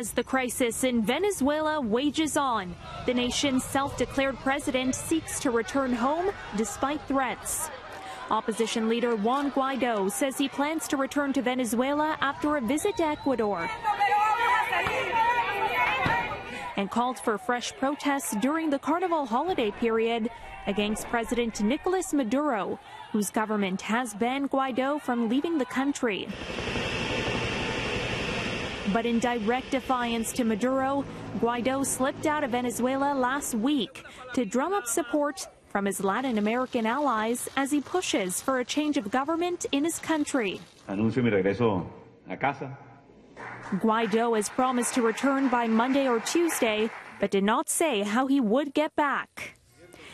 As the crisis in Venezuela wages on, the nation's self-declared president seeks to return home despite threats. Opposition leader Juan Guaidó says he plans to return to Venezuela after a visit to Ecuador and called for fresh protests during the Carnival holiday period against President Nicolás Maduro, whose government has banned Guaido from leaving the country. But in direct defiance to Maduro, Guaido slipped out of Venezuela last week to drum up support from his Latin American allies as he pushes for a change of government in his country. Anuncio mi regreso a casa. Guaido has promised to return by Monday or Tuesday, but did not say how he would get back.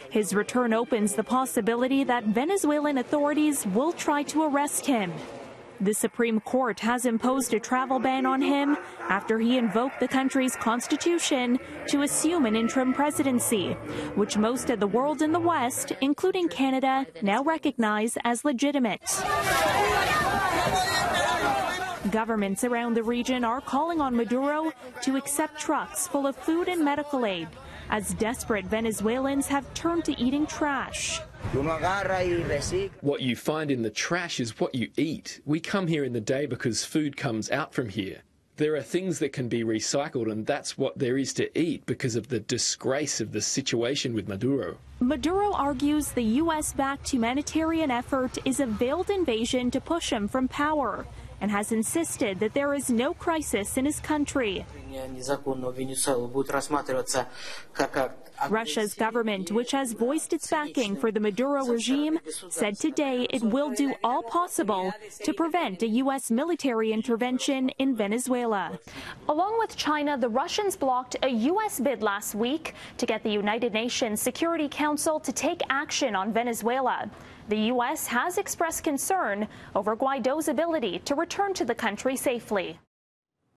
His return opens the possibility that Venezuelan authorities will try to arrest him. The Supreme Court has imposed a travel ban on him after he invoked the country's constitution to assume an interim presidency, which most of the world in the West, including Canada, now recognize as legitimate. Governments around the region are calling on Maduro to accept trucks full of food and medical aid, as desperate Venezuelans have turned to eating trash. What you find in the trash is what you eat. We come here in the day because food comes out from here. There are things that can be recycled, and that's what there is to eat because of the disgrace of the situation with Maduro. Maduro argues the U.S.-backed humanitarian effort is a veiled invasion to push him from power, and has insisted that there is no crisis in his country. Russia's government, which has voiced its backing for the Maduro regime, said today it will do all possible to prevent a U.S. military intervention in Venezuela. Along with China, the Russians blocked a U.S. bid last week to get the United Nations Security Council to take action on Venezuela. The U.S. has expressed concern over Guaido's ability to return to the country safely.